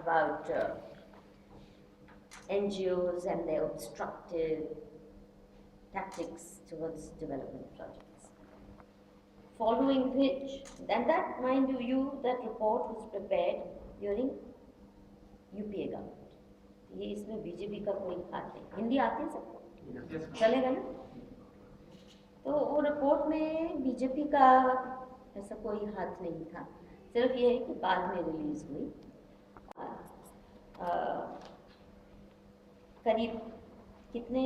about NGOs and their obstructive tactics towards development projects. Following which, and that, mind you, that report was prepared during UPA government. ये इसमें BJP का कोई हाथ नहीं. हिंदी आती है सबको? चलेगा ना? तो वो रिपोर्ट में बीजेपी का ऐसा कोई हाथ नहीं था. सिर्फ ये है कि बाद में रिलीज हुई. करीब कितने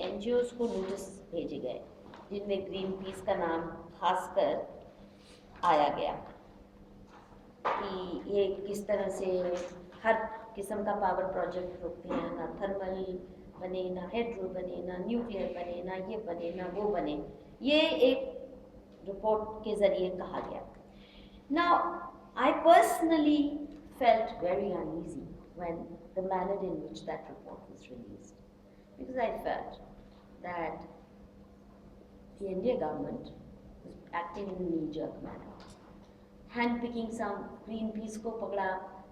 एनजीओज को नोटिस भेजे गए जिनमें ग्रीन पीस का नाम खासकर आया गया कि ये किस तरह से हर किस्म का पावर प्रोजेक्ट रोकते हैं, ना थर्मल बने, ना हाइड्रो बने, ना न्यूक्लियर बने, ना ये बने, ना वो बने. ये एक रिपोर्ट के जरिए कहा गया. Now I personally felt very uneasy when the manner in which that report was released, because I felt that the India government was acting in a knee-jerk manner, handpicking some Greenpeace को पकड़ा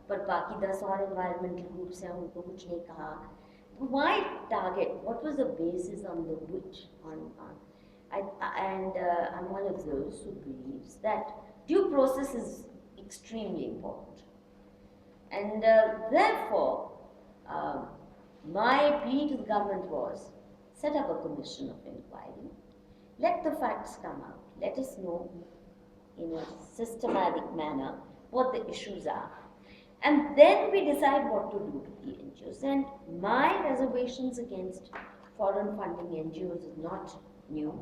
पर बाकी 10 और environmental groups हैं उनको कुछ नहीं कहा. Why target? What was the basis on the which I'm one of those who believes that due process is extremely important. And therefore, my plea to the government was, set up a commission of inquiry, let the facts come out, let us know in a systematic manner what the issues are, and then we decide what to do to the NGOs. And my reservations against foreign funding NGOs is not new.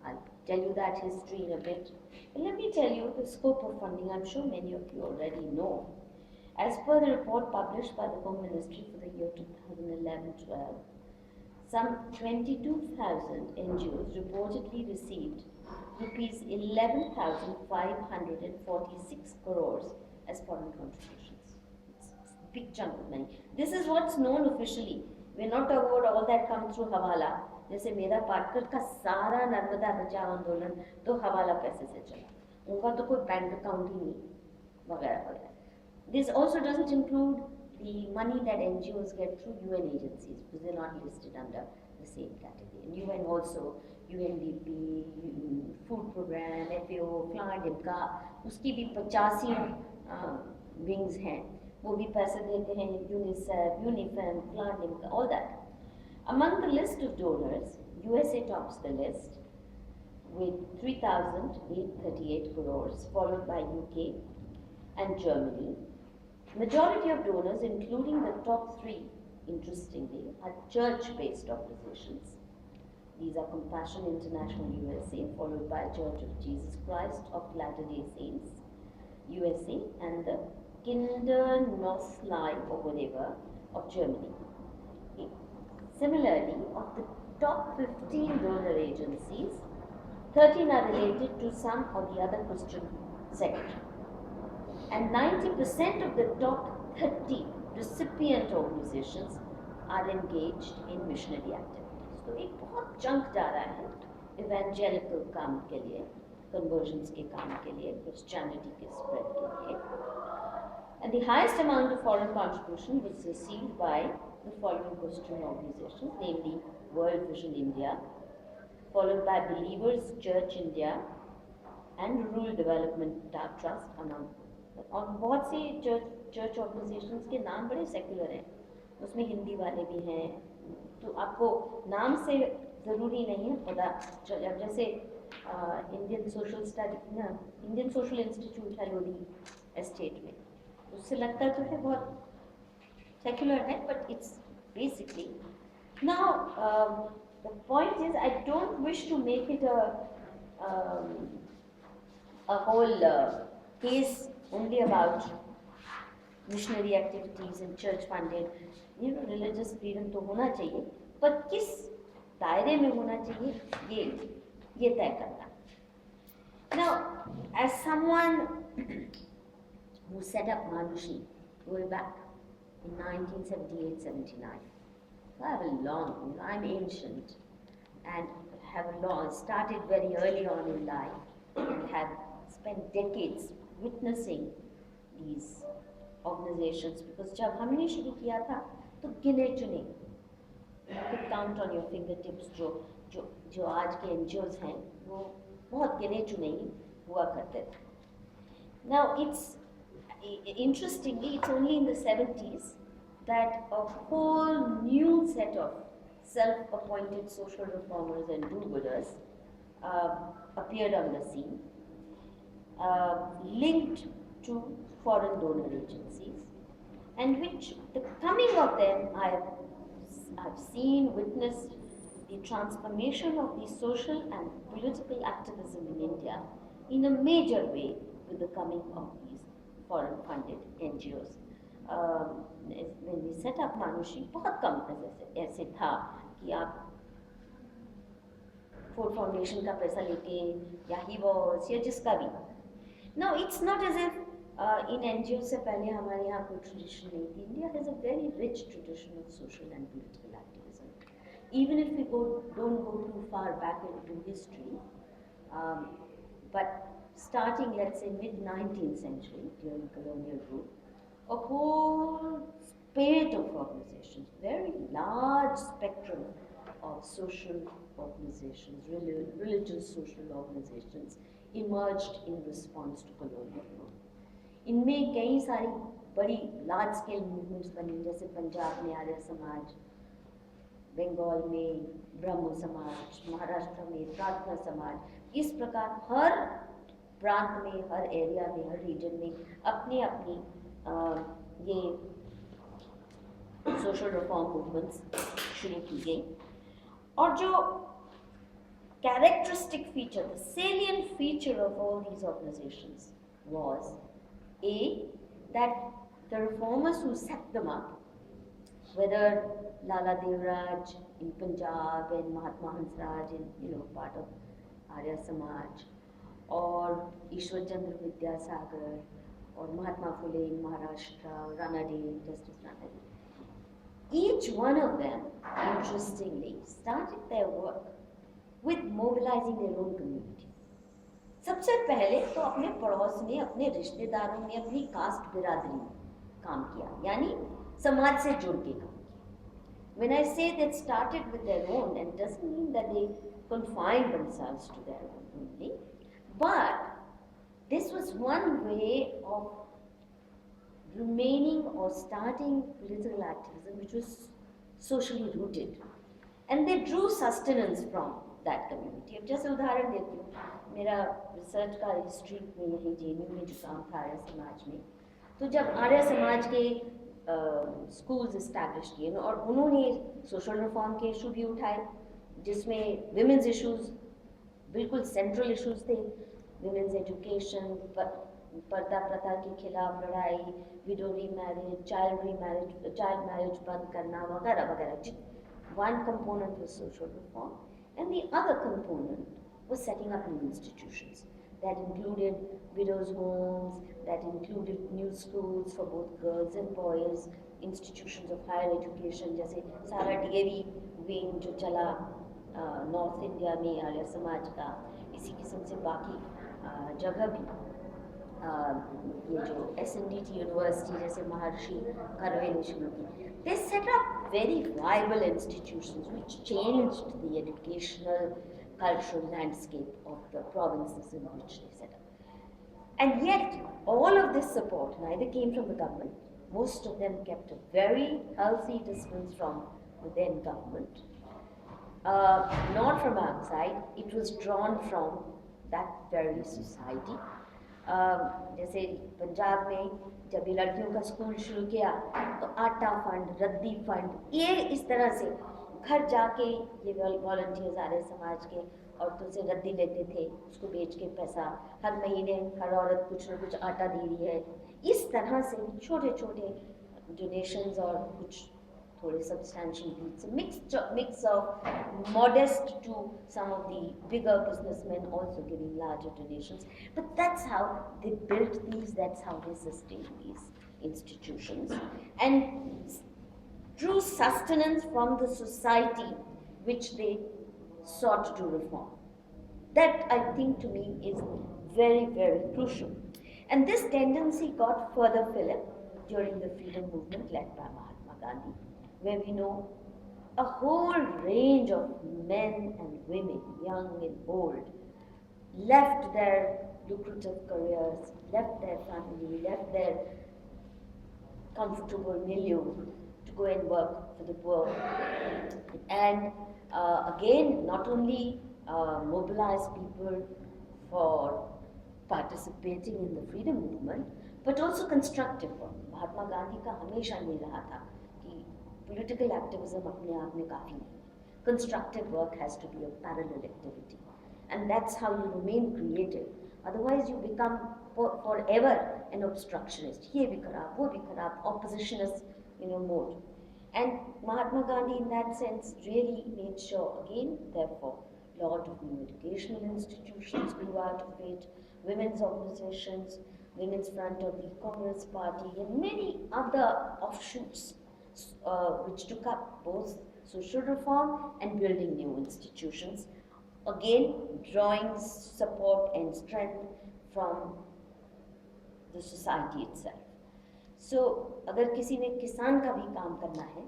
I'll tell you that history in a bit. But let me tell you the scope of funding. I'm sure many of you already know. As per the report published by the Home Ministry for the year 2011-12, some 22,000 NGOs reportedly received rupees 11,546 crores as foreign contributions. It's a big chunk of money. This is what's known officially. We're not talking about all that come through Hawala. जैसे मेरा पाटकर का सारा नर्मदा बचाओ आंदोलन तो हवाला पैसे से चला. उनका तो कोई बैंक अकाउंट ही नहीं वगैरह वगैरह. This also doesn't include the money that NGOs get through UN agencies because they're not listed under the same category. And UN also, UNDP, Food Program, FAO, FLAD, IMCA, उसकी भी 85 wings हैं, वो भी पैसे देते हैं. UNICEF, UNIFEM, FLAD, IMCA, all that. Among the list of donors, USA tops the list with 3,838 crores, followed by UK and Germany. Majority of donors, including the top 3, interestingly, are church-based organizations. These are Compassion International USA, followed by Church of Jesus Christ of Latter-day Saints USA, and the Kinder Northlight or whatever of Germany. Similarly, of the top 15 donor agencies, 13 are related to some or the other Christian sect. And 90% of the top 30 recipient organizations are engaged in missionary activities. तो एक बहुत chunk जा रहा है evangelical काम के लिए, conversions के काम के लिए, Christianity के spread के लिए. And the highest amount of foreign contribution was received by the following Christian organizations, namely World Vision India, followed by Believers Church India and Rural Development Trust, among. और बहुत सी church organisations के नाम बड़े secular हैं, उसमें हिंदी वाले भी हैं. तो आपको नाम से ज़रूरी नहीं है पता. जैसे इंडियन सोशल स्टडी ना, इंडियन सोशल इंस्टीट्यूट है लोधी एस्टेट में, उससे लगता तो है बहुत सेक्युलर है, but it's basically. Now the point is I don't wish to make it a whole case only about missionary activities and church funded. Religious freedom तो होना चाहिए, पर किस दायरे में होना चाहिए ये तय करना. Now, as someone who set up Manushi way back in 1978-79, so I have a long, I'm ancient and have started very early on in life and have spent decades witnessing these organizations, because जब हमने शुरू किया था तो गिने चुने, you could count on your fingertips जो आज के NGOs हैं वो बहुत गिने चुने ही हुआ करते थे. Now interestingly, it's only in the 70s that a whole new set of self-appointed social reformers and do-gooders appeared on the scene, linked to foreign donor agencies, and which the coming of them I've seen, witnessed the transformation of the social and political activism in India in a major way with the coming of these foreign funded NGOs. When we set up Manushi, बहुत कम ऐसे था कि आप Ford Foundation का पैसा लेके या ही was या जिसका भी. Now it's not as if in NGO से पहले हमारे यहाँ कोई tradition नहीं थी. India has a very rich tradition of social and political activism. Even if we don't go too far back into history, but starting, let's say, mid-19th century during colonial rule, a whole spate of organizations, very large spectrum of social organizations, religious social organizations, emerged in response to colonial rule. इनमें कई सारी बड़ी large scale movements बनी, जैसे पंजाब में आर्य समाज, बंगाल में ब्रह्म समाज, महाराष्ट्र में प्रार्थना समाज. इस प्रकार हर प्रांत में, हर एरिया में, हर रीजन में अपनी अपनी ये सोशल रिफॉर्म मूवमेंट्स शुरू की गई. और जो characteristic feature, the salient feature of all these organizations was that the reformers who set them up, whether Lala Devraj in Punjab and Mahatma Hansraj in part of Arya Samaj, or Ishwar Chandra Vidyasagar, or Mahatma Phule in Maharashtra, Ranade, Justice Ranade, each one of them, interestingly, started their work with mobilizing their own community. सबसे पहले तो अपने पड़ोस में, अपने रिश्तेदारों में, अपनी कास्ट बिरादरी में काम किया, यानी समाज से जुड़ के काम किया. When I say they started with their own, it doesn't mean that they confined themselves to their own only, but this was one way of remaining or starting political activism which was socially rooted, and they drew sustenance from that community. अब जैसे उदाहरण देती हूँ, मेरा research का history में यही JNU में जो काम था आर्य समाज में, तो जब आर्य समाज के स्कूल्स इस्टेब्लिश किए और उन्होंने सोशल रिफॉर्म के इशू भी उठाए, जिसमें विमेंस इश्यूज बिल्कुल सेंट्रल इश्यूज थे. विमेंस एजुकेशन, पर्दा प्रथा के खिलाफ लड़ाई, विडो रीमैरिज, चाइल्ड मैरिज बंद करना वगैरह वगैरह. One component was social reform, and the other component was setting up new institutions. That included widows' homes, that included new schools for both girls and boys, institutions of higher education, जैसे सारा DAV wing जो चला north India में आर्य समाज का, इसी किस्म से बाकी जगह भी ये जो SNDT यूनिवर्सिटी जैसे महर्षि कर्वे ने शुरू की. They set up very viable institutions which changed the educational, cultural landscape of the provinces in which they set up. And yet, all of this support neither came from the government. Most of them kept a very healthy distance from the then government. Not from outside, it was drawn from that very society. जैसे पंजाब में जब ये लड़कियों का school शुरू किया तो आटा फंड, रद्दी फंड, ये इस तरह से घर जाके ये वॉलंटियर्स आर्य समाज के औरतों से रद्दी लेते थे, उसको बेच के पैसा हर महीने हर औरत कुछ न कुछ आटा दे रही है. इस तरह से छोटे छोटे डोनेशंस और कुछ थोड़े substantial deeds, a mix of modest to some of the bigger businessmen also giving larger donations. But that's how they built these, that's how they sustained these institutions and drew sustenance from the society which they sought to reform. That, I think, to me is very, very crucial. And this tendency got further fillip during the freedom movement led by Mahatma Gandhi, where we know a whole range of men and women, young and old, left their lucrative careers, left their family, left their comfortable milieu to go and work for the poor. And again, not only mobilize people for participating in the freedom movement, but also constructive work. Mahatma Gandhi का हमेशा ये रहा था कि political activism अपने आप में काफी नहीं है. Constructive work has to be a parallel activity, and that's how you remain creative. Otherwise, you become forever an obstructionist. ये भी खराब, वो भी खराब, oppositionist, mode. And Mahatma Gandhi, in that sense, really made sure, again, therefore, a lot of new educational institutions grew out of it, women's organizations, Women's Front of the Congress Party, and many other offshoots which took up both social reform and building new institutions. Again, drawing support and strength from the society itself. So, अगर किसी ने किसान का भी काम करना है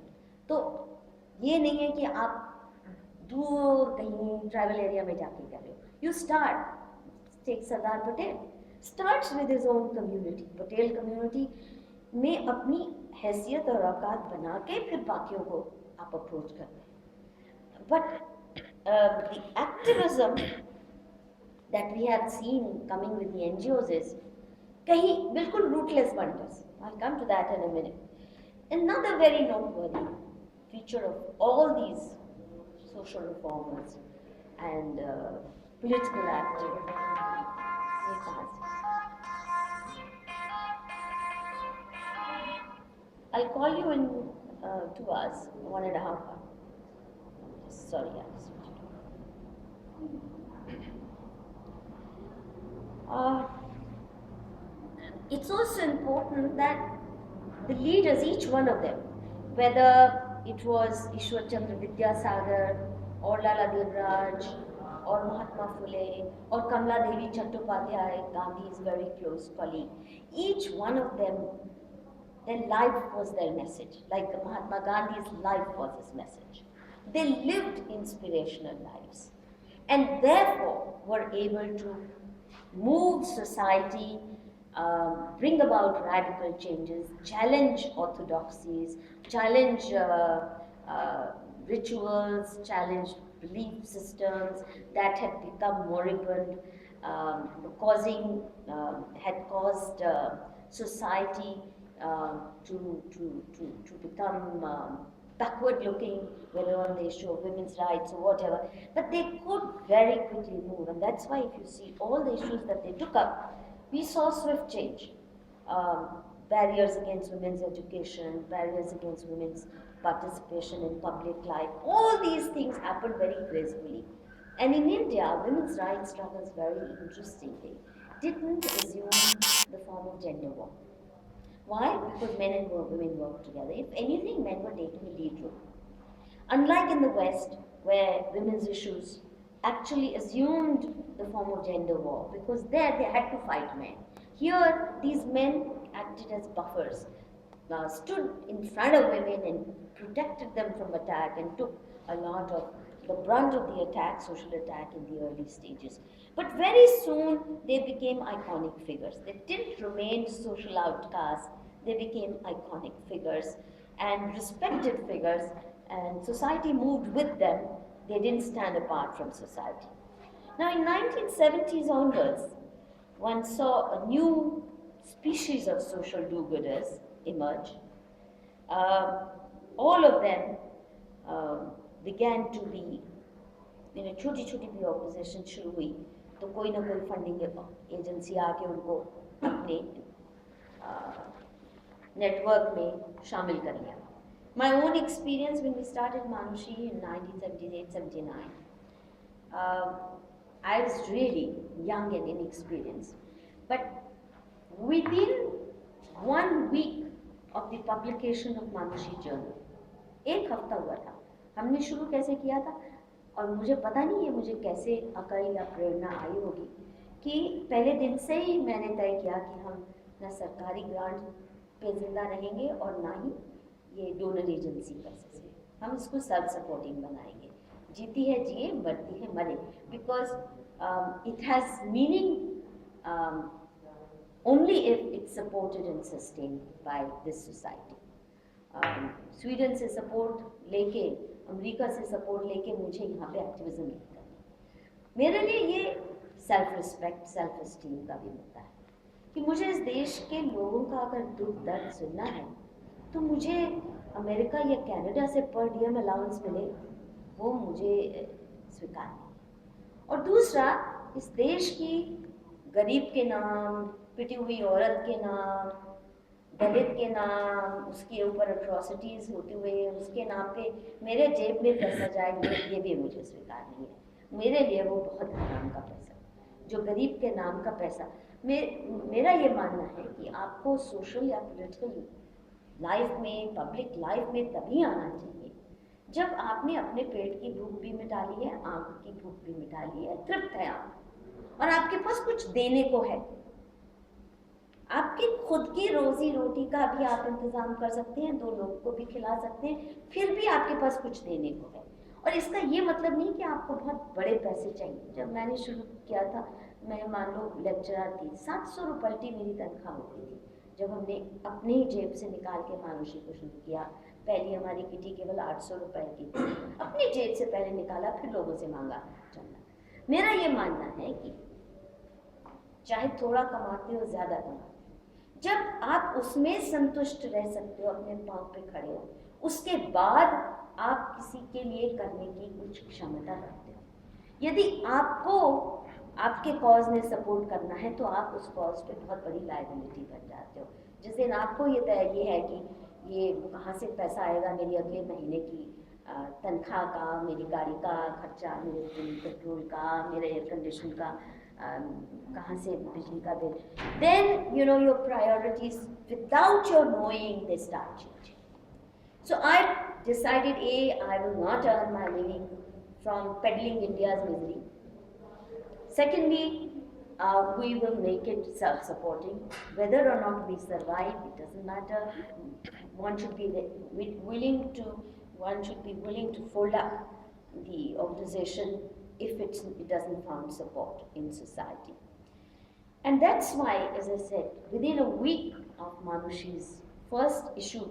तो ये नहीं है कि आप दूर कहीं ट्रैवल एरिया में जाके कर रहे हो. You start. Take Sardar Patel. Starts with his own community. Patel community में अपनी हैसियत और औकात बना के फिर बाकियों को आप अप्रोच करते हैं. But the activism that we have seen coming with the NGOs is कहीं बिल्कुल rootless wonders. I'll come to that in a minute. Another very noteworthy feature of all these social reformers and political activists. I'll call you in 2 hours, 1.5 hours. Sorry, it's also important that the leaders, each one of them, whether it was Ishwar Chandra Vidyasagar or Lala Devraj or Mahatma Phule or Kamala Devi Chattopadhyay, Gandhi's very close colleague, each one of them, their life was their message. Like Mahatma Gandhi's life was his message. They lived inspirational lives and therefore were able to move society, bring about radical changes, challenge orthodoxies, challenge rituals, challenge belief systems that had become moribund, had caused society to become backward looking, whether on the issue of women's rights or whatever. But they could very quickly move, and that's why if you see all the issues that they took up, we saw swift change. Barriers against women's education, barriers against women's participation in public life, all these things happened very gracefully. And in India, women's rights struggles very interestingly didn't assume the form of gender war. Why? Because men and women worked together. If anything, men were taking a lead role. Unlike in the West, where women's issues actually assumed the form of gender war, because there they had to fight men. Here, these men acted as buffers, stood in front of women and protected them from attack and took a lot of the brunt of the attack, social attack in the early stages. But very soon they became iconic figures. They didn't remain social outcasts, they became iconic figures and respected figures, and society moved with them. They didn't stand apart from society. Now in 1970s onwards, one saw a new species of social do-gooders emerge. All of them began to be, छोटी छोटी भी opposition शुरू हुई तो कोई ना कोई funding agency आके उनको अपने नेटवर्क में शामिल कर लिया. My own experience when we started Manushi in 1978-79, I was really young and inexperienced, but within 1 week of the publication of Manushi Journal, 1 हफ्ता हुआ था. हमने शुरू कैसे किया था और मुझे पता नहीं है मुझे कैसे अकल या प्रेरणा आई होगी कि पहले दिन से ही मैंने तय किया कि हम ना सरकारी ग्रांट पे जिंदा रहेंगे और ना ही ये डोनर एजेंसी पैसे से। हम इसको सेल्फ सपोर्टिंग बनाएंगे। जीती है जिए, मरती है मरे, because it has meaning only if it's supported and sustained by this society. Sweden से सपोर्ट लेके, अमेरिका से सपोर्ट लेके मुझे यहाँ पे एक्टिविज्म नहीं करनी। मेरे लिए ये सेल्फ रिस्पेक्ट, सेल्फ एस्टीम का भी मुद्दा है कि मुझे इस देश के लोगों का अगर दुख दर्द सुनना है तो मुझे अमेरिका या कनाडा से पर डीएम अलाउंस मिले, वो मुझे स्वीकार नहीं। और दूसरा, इस देश की गरीब के नाम, पिटी हुई औरत के नाम, दलित के नाम, उसके ऊपर अट्रॉसिटीज होते हुए उसके नाम पे मेरे जेब में पैसा जाए, ये भी मुझे स्वीकार नहीं है। मेरे लिए वो बहुत हराम का पैसा, जो गरीब के नाम का पैसा। मेरा ये मानना है कि आपको सोशल या पॉलिटिकल लाइफ में, पब्लिक लाइफ में तभी आना चाहिए जब आपने अपने पेट की भूख भी मिटा ली है, आंख की भूख भी मिटा ली है, तृप्त है आप, और आपके पास कुछ देने को है। आपकी खुद की रोजी रोटी का भी आप इंतजाम कर सकते हैं, 2 लोगों को भी खिला सकते हैं, फिर भी आपके पास कुछ देने को है। और इसका ये मतलब नहीं कि आपको बहुत बड़े पैसे चाहिए। जब मैंने शुरू किया था, मैं मान लो लेक्चरर थी, 700 रुपये मेरी तनख्वाह होती थी। जब हमने अपने ही जेब से निकाल के मानुषी को शुरू किया, पहली हमारी किटी केवल 800 रुपये की थी, अपनी जेब से पहले निकाला, फिर लोगों से मांगा चलना। मेरा ये मानना है कि चाहे थोड़ा कमाते हो, ज़्यादा कमाते हो, जब आप उसमें संतुष्ट रह सकते हो, अपने पाँव पे खड़े हो, उसके बाद आप किसी के लिए करने की कुछ क्षमता रखते हो। यदि आपको आपके कॉज ने सपोर्ट करना है तो आप उस कॉज पे बहुत बड़ी लायबिलिटी बन जाते हो। जिस दिन आपको ये है कि ये कहाँ से पैसा आएगा, मेरी अगले महीने की तनख्वाह का, मेरी गाड़ी का खर्चा, मेरे पेट्रोल का, मेरे एयर कंडीशन का, कहाँ से बिजली का bill, then you know your priorities without your knowing they start changing. So I decided, I will not earn my living from peddling India's misery. Secondly, we will make it self-supporting. Whether or not we survive, it doesn't matter. One should be willing to fold up the organization if it doesn't find support in society. And that's why, as I said, within a week of Manushi's first issue,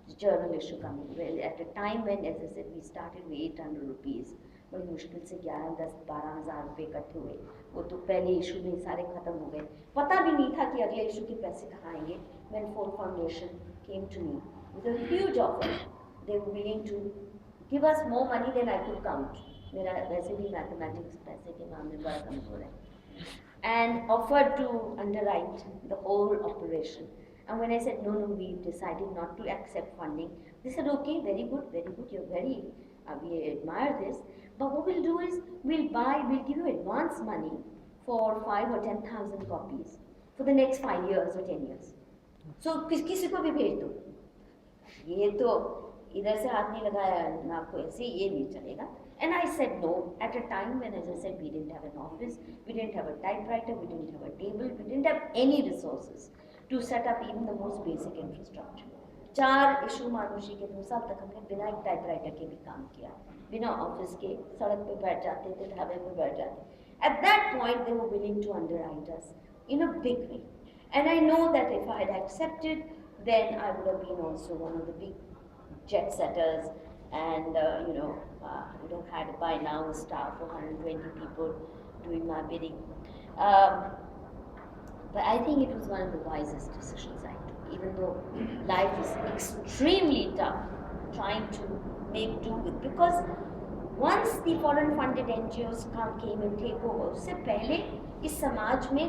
the journal issue coming, well, at a time when, as I said, we started with 800 rupees, बड़ी मुश्किल से 11-10-12,000 रुपये इकट्ठे हुए। वो तो पहले issue में सारे खत्म हो गए, पता भी नहीं था कि अगले इशू के पैसे कहाँ आएंगे। When Ford Foundation came to me with a huge offer, they were willing to give us more money than I could count. मेरा वैसे भी मैथमेटिक्स पैसे के मामले में बड़ा कमजोर है, and offered to underwrite the whole operation. And when I said no, we decided not to accept funding, they said okay, very good, you're very we admire this, but what we'll do is we'll give you advance money for 5,000 or 10,000 copies for the next 5 years or 10 years. So किसी को भी भेज दो, ये तो इधर से हाथ नहीं लगाया ना, आपको ऐसे ये नहीं चलेगा. And I said no at a time when, as I said, we didn't have an office, we didn't have a typewriter, we didn't have a table, we didn't have any resources to set up even the most basic infrastructure. 4 issue मानुषी के 2 साल तक हमने बिना एक typewriter के भी काम किया, बिना ऑफिस के सड़क पे बैठ जाते थे, ढाबे पे बैठ जाते. At that point they were willing to underwrite us in a big way, and I know that if I had accepted, then I would have been also one of the big jet setters, and would have had by now a staff of 120 people doing my bidding. But I think it was one of the wisest decisions I took, even though life is extremely tough trying to make do with, because once the foreign funded NGOs came and take over, उससे पहले इस समाज में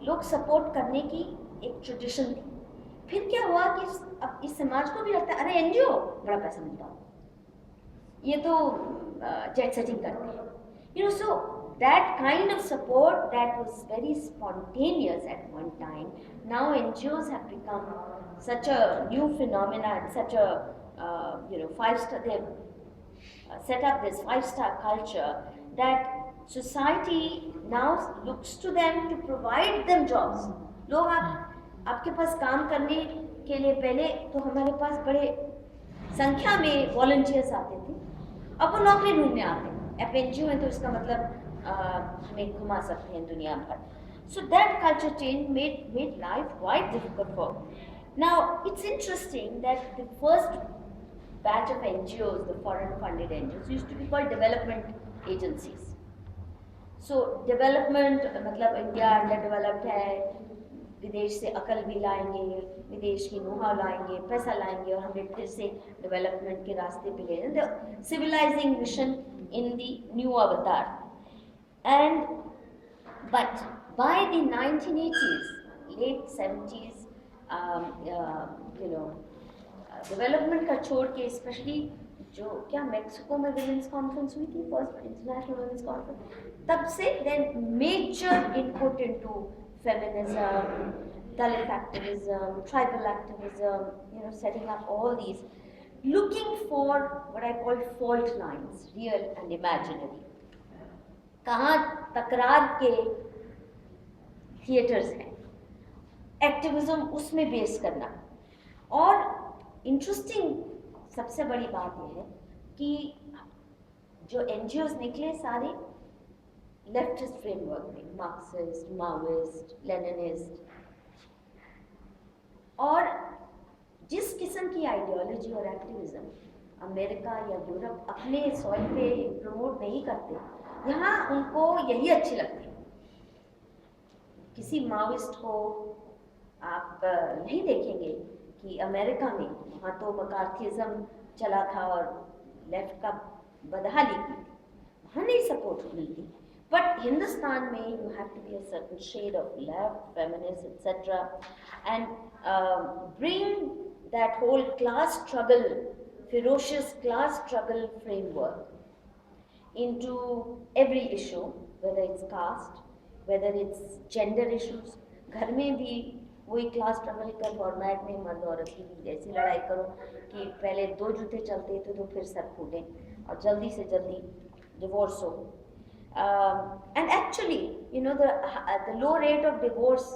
लोग support करने की एक tradition थी. फिर क्या हुआ कि अब इस समाज को भी लगता है अरे एनजीओ बड़ा पैसा मिलता है, ये तो जेट सेटिंग करते हैं, so that kind of support that was very spontaneous at one time, now NGOs have become such a new phenomenon, such a 5-star, they've set up this 5-star culture that society now looks to them to provide them jobs. लोग आप आपके पास काम करने के लिए पहले तो हमारे पास बड़े संख्या में वॉलंटियर्स आते थे, अब वो नौकरी ढूंढने आते हैं। आप एनजीओ है तो इसका मतलब हमें घुमा सकते हैं दुनिया भर. So that culture change made life quite difficult for. Now it's interesting that the first batch of NGOs, the foreign funded NGOs, used to be called development agencies. So development मतलब इंडिया अंडर डेवलप्ड है, विदेश से अकल भी लाएंगे, विदेश की नोहा लाएंगे, पैसा लाएंगे और हमें फिर से डेवलपमेंट के रास्ते पे ले जाएंगे. The civilising mission in the new avatar. And but by the 1980s, late 70s, development का छोड़ के स्पेशली जो क्या मैक्सिको में वुमेन्स कॉन्फ्रेंस हुई थी, फर्स्ट इंटरनेशनल वुमेन्स कॉन्फ्रेंस, तब से then major input into feminism, Dalit activism, tribal activism, setting up all these, looking for what I call fault lines, real and imaginary. कहाँ तकरार के थिएटर्स हैं, activism उसमें base करना. और इंटरेस्टिंग सबसे बड़ी बात यह है कि जो एनजीओज निकले सारे लेफ्टिस्ट फ्रेमवर्क में, मार्क्सिस्ट, माओइस्ट, लेनिनिस्ट, और जिस किस्म की आइडियोलॉजी और एक्टिविज्म अमेरिका या यूरोप अपने सॉइल पे प्रमोट नहीं करते, यहाँ उनको यही अच्छी लगती है. किसी माओइस्ट को आप नहीं देखेंगे कि अमेरिका में, वहाँ तो मकार्थिज्म चला था और लेफ्ट का बदहाली की थी, वहाँ नहीं सपोर्ट मिलती. बट हिंदुस्तान में you have to be a certain shade of left, feminist, etcetera, and bring that whole class struggle, ferocious class struggle framework into every issue, whether it's caste, whether it's gender issues. घर में भी वही class struggle का format में मर्द औरत की भी ऐसी लड़ाई करो कि पहले 2 जूते चलते थे तो फिर सर फूटे और जल्दी से जल्दी डिवोर्स हो. And actually, the low rate of divorce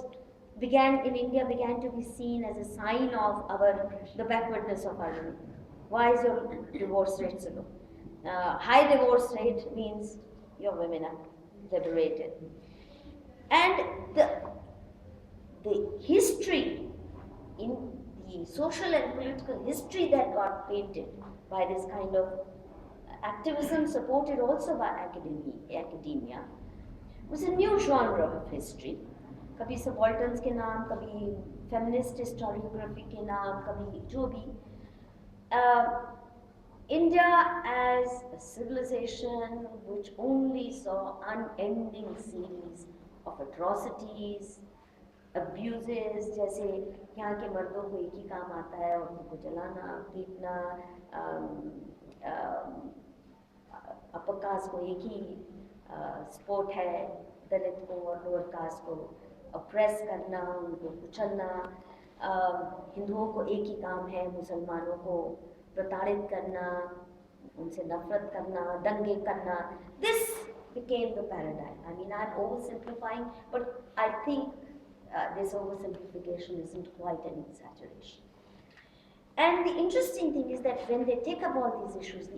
in India began to be seen as a sign of the backwardness of our women. Why is your divorce rate so low? High divorce rate means your women are liberated. And the history, in the social and political history that got painted by this kind of activism, supported also by academia, was a new genre of history. कभी सबाल्टर्न्स के नाम, कभी feminist historiography के नाम, कभी जो भी. India as a civilization which only saw unending series of atrocities, abuses, जैसे यहाँ के मर्दों को एक ही काम आता है, उनको जलाना, पीटना, अपर कास्ट को एक ही स्पोर्ट है, दलित को और लोअर कास्ट को अप्रेस करना, उनको कुचलना. हिंदुओं को एक ही काम है, मुसलमानों को प्रताड़ित करना, उनसे नफरत करना, दंगे करना. This became the paradigm. I mean, I'm oversimplifying, but I think this oversimplification isn't quite an exaggeration. And the interesting thing is that when they take up all these issues,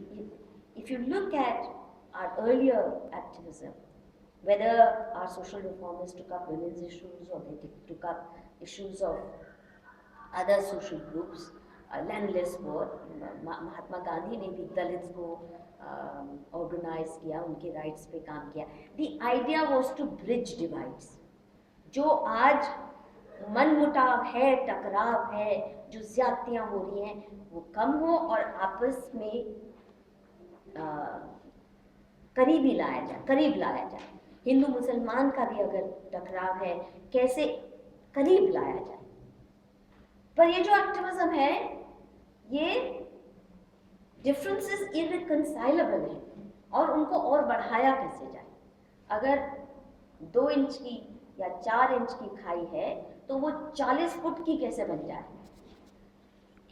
if you look at our earlier activism, whether our social reformers took up women's issues or they took up issues of other social groups, landless war, Mahatma Gandhi ने भी Dalits को organise किया, उनके rights पे काम किया. The idea was to bridge divides. जो आज मनमुटाव है, टकराव है, जो ज्यादतियाँ हो रही हैं, वो कम हो और आपस में करीब लाया जाए. हिंदू मुसलमान का भी अगर टकराव है, कैसे करीब लाया जाए. पर ये जो एक्टिविज्म है, ये डिफरेंसेस इररिकंसाइलेबल है और उनको और बढ़ाया कैसे जाए. अगर 2 इंच की या 4 इंच की खाई है तो वो 40 फुट की कैसे बन जाए.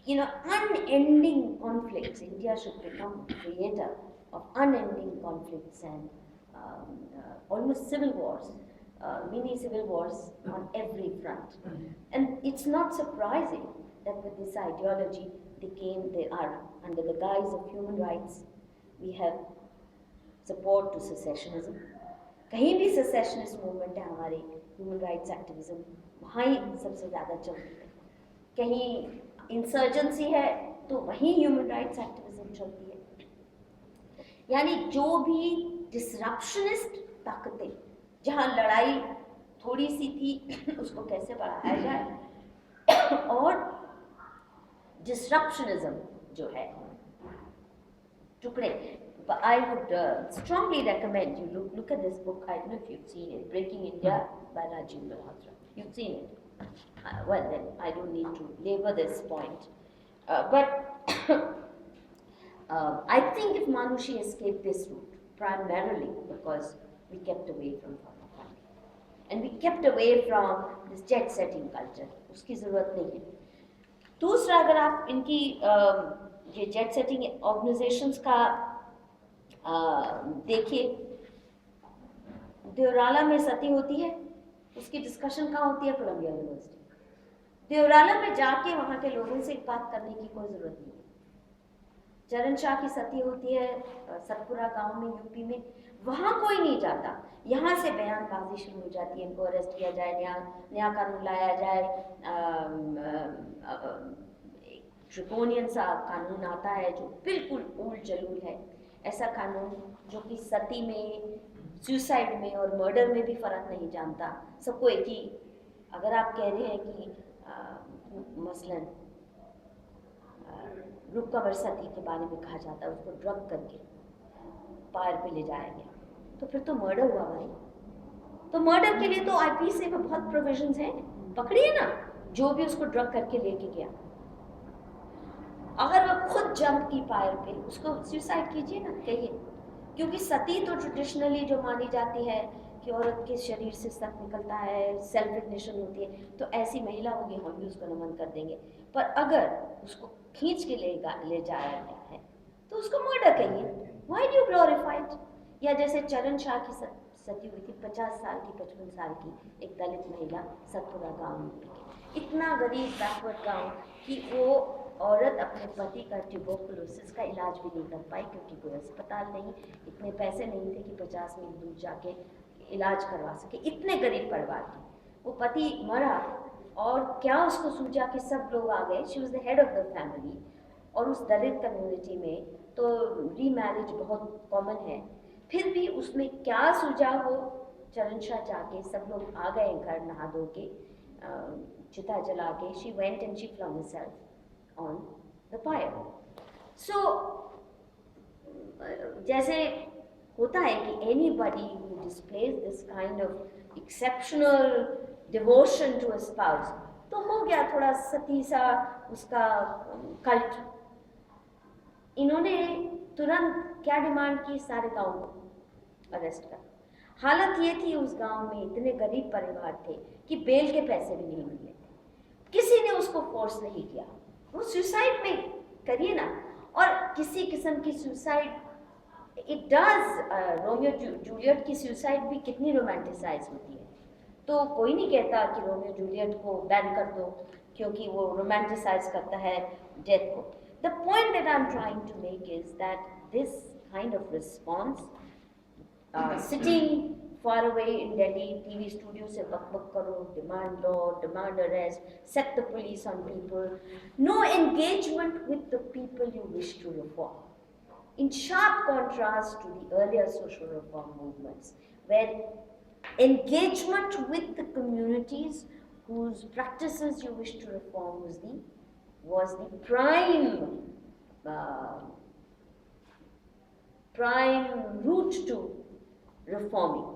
Unending conflicts. India should become a creator of unending conflicts and almost civil wars. mini civil wars on every front. And it's not surprising that with this ideology, they are under the guise of human rights. We have support to secessionism. कहीं भी secessionist movement है हमारे human rights activism, वहाँ ही सबसे ज़्यादा चलती है. कहीं insurgency है तो वहीं human rights activism चलती है. यानी जो भी disruptionist ताकतें, जहाँ लड़ाई थोड़ी सी थी उसको कैसे बढ़ाया जाए, और disruptionism जो है टुकड़े. I would strongly recommend you look at this book. I don't know if you've seen it, Breaking India by Rajiv Malhotra. You've seen it. Well then, I don't need to labor this point. But I think if Manushi escaped this route, primarily because we kept away from Father Fandi. And we kept away from this jet-setting culture. उसकी ज़रूरत नहीं है. दूसरा, अगर आप इनकी ये jet-setting organizations का देखिए, देवराला में सती होती है, उसकी डिस्कशन कहाँ होती है? Colombia university. देवराला में जाके वहाँ के लोगों से बात करने की कोई ज़रूरत नहीं है. चरण शाह की सती होती है सतपुरा गांव में यूपी में, वहाँ कोई नहीं जाता. यहाँ से बयानबाजी शुरू हो जाती है, इनको अरेस्ट किया जाए, नया कानून लाया जाए. ट्रिकोनियन सा कानून आता है जो बिल्कुल उल जलूल है. ऐसा कानून जो कि सती में, सुसाइड में और मर्डर में भी फ़र्क नहीं जानता, सबको एक ही. अगर आप कह रहे हैं कि मसलन रुकमर सती के बारे में कहा जाता है, उसको ड्रग करके पार पे ले जाया गया, तो फिर तो मर्डर हुआ भाई. तो मर्डर के लिए तो आईपीसी में बहुत प्रोविजंस हैं, पकड़िए ना जो भी उसको ड्रग करके लेके गया. अगर वह खुद जंप की पायर पे, उसको सुसाइड कीजिए ना, कहिए. क्योंकि सती तो ट्रेडिशनली जो मानी जाती है कि औरत के शरीर से सत निकलता है, सेल्फ इग्निशन होती है, तो ऐसी महिला होगी, हम भी उसको नमन कर देंगे. पर अगर उसको खींच के ले जाया गया है तो उसको मर्डर कहिए. Why do you glorify it? या जैसे चरण शाह की सती हुई थी, 50 साल की, 55 साल की एक दलित महिला, सतपुरा गाँव में. इतना गरीब बैकवर्ड गाँव कि वो औरत अपने पति का ट्यूबरकुलोसिस का इलाज भी नहीं कर पाई, क्योंकि कोई अस्पताल नहीं, इतने पैसे नहीं थे कि 50 मील दूर जाके इलाज करवा सके. इतने गरीब परिवार की. वो पति मरा और क्या उसको सूझा कि सब लोग आ गए. She was the head of the family. और उस दलित कम्युनिटी में तो रीमैरिज बहुत कॉमन है. फिर भी उसमें क्या सूझा, वो चरण शाह जाके सब लोग आ गए घर नहा धो के, चिता जला के. She went and she flung herself on the pyre. So जैसे होता है कि anybody who displays this kind of exceptional devotion to a spouse, तो हो गया थोड़ा सती सा उसका कल्ट. इन्होंने तुरंत क्या डिमांड की? सारे गांव को अरेस्ट कर. हालत ये थी, उस गांव में इतने गरीब परिवार थे कि बेल के पैसे भी नहीं मिले थे. किसी ने उसको फोर्स नहीं किया. वो सुसाइड में करिए ना. और किसी किस्म की suicide, it does, Romeo Juliet की सुसाइड भी कितनी रोमांटिसाइज होती है. तो कोई नहीं कहता कि रोमियो जूलियट को बैन कर दो क्योंकि वो रोमांटिसाइज करता है डेथ को. The point that I am trying to make is that this kind of response, sitting far away in Delhi, TV studio se bak karo, demand law, demand arrest, set the police on people. No engagement with the people you wish to reform. In sharp contrast to the earlier social reform movements, where engagement with the communities whose practices you wish to reform was the prime route to reforming.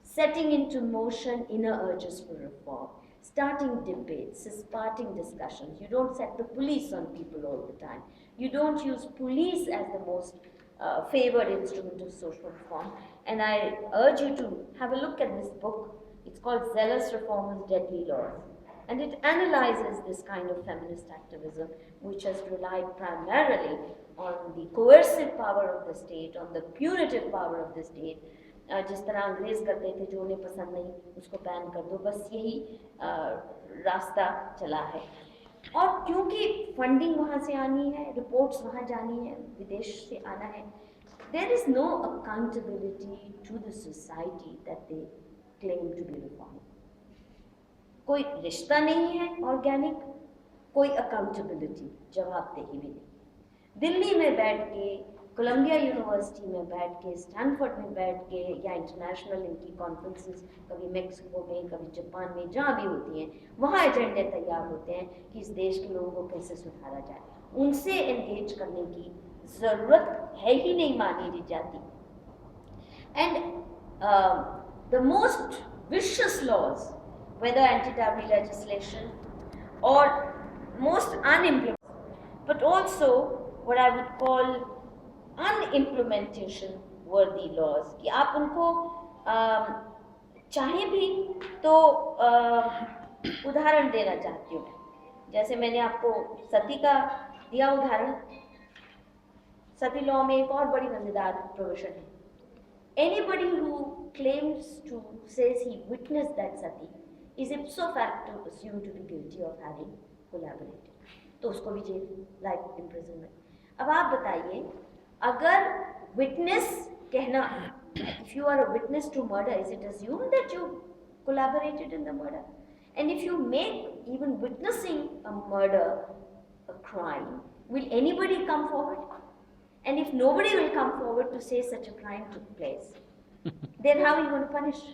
Setting into motion inner urges for reform, starting debates, starting discussions. You don't set the police on people all the time. You don't use police as the most favored instrument of social reform. And I urge you to have a look at this book. It's called Zealous Reformers, Deadly Laws. And it analyzes this kind of feminist activism, which has relied primarily on the coercive power of the state, on the punitive power of the state, जिस तरह अंग्रेज करते थे, जो उन्हें पसंद नहीं उसको बैन कर दो, बस यही रास्ता चला है। और क्योंकि फंडिंग वहाँ से आनी है, रिपोर्ट्स वहाँ जानी है, विदेश से आना है, there is no accountability to the society that they claim to be reforming. कोई रिश्ता नहीं है ऑर्गेनिक, कोई अकाउंटेबिलिटी, जवाबदेही भी नहीं। दिल्ली में बैठ के, कोलंबिया यूनिवर्सिटी में बैठ के, स्टैनफोर्ड में बैठ के, या इंटरनेशनल इनकी कॉन्फ्रेंसेस कभी मेक्सिको में, कभी जापान में, जहाँ भी होती हैं, वहाँ एजेंडे तैयार होते हैं कि इस देश के लोगों को कैसे सुधारा जाए। उनसे एंगेज करने की ज़रूरत है ही नहीं मानी जाती। And the most vicious laws, whether anti-dowry legislation or most unimplemented, but also what I would call unimplementation worthy laws, कि आप उनको चाहे भी तो उदाहरण देना चाहती हूँ मैं। जैसे मैंने आपको सती का दिया उदाहरण, सती लॉ में एक और बड़ी मजेदार प्रोविजन है, anybody who claims to says he witnessed that sati is ipso facto assumed to be guilty of having collaborated, तो उसको भी जेल, लाइफ इम्प्रिजनमेंट। अब आप बताइए, अगर विटनेस कहना, if you are a witness to murder, is it assumed that you collaborated in the murder? And if you make even witnessing a murder a crime, will anybody come forward? And if nobody will come forward to say such a crime took place, then how are you going to punish?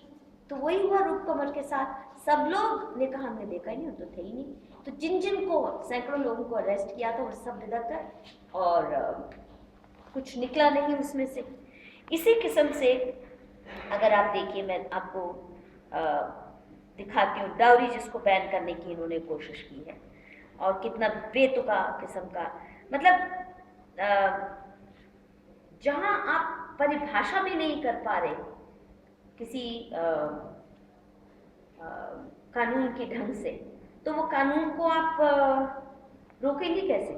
तो वही हुआ रूप कमल के साथ, सब लोग ने कहा हमने देखा ही नहीं, तो थे ही नहीं। तो जिन जिन को सैकड़ों लोगों को अरेस्ट किया था वो सब बिदक गए और कुछ निकला नहीं उसमें से। इसी किस्म से अगर आप देखिए, मैं आपको दिखाती हूँ डाउरी, जिसको बैन करने की इन्होंने कोशिश की है, और कितना बेतुका किस्म का, मतलब जहाँ आप परिभाषा भी नहीं कर पा रहे किसी कानून के ढंग से, तो वो कानून को आप रोकेंगे कैसे?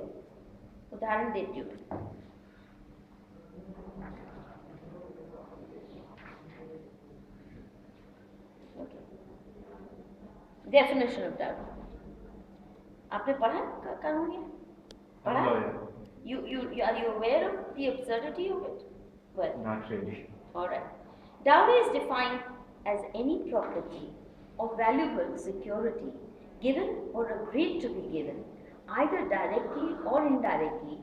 उदाहरण देती हूँ। डेफिनेशन ऑफ डाउरी आपने पढ़ा कानून? ये पढ़ा? Are you aware of the absurdity of it? Well, not really. All right. Dowry is defined as any property or valuable security given or agreed to be given, either directly or indirectly,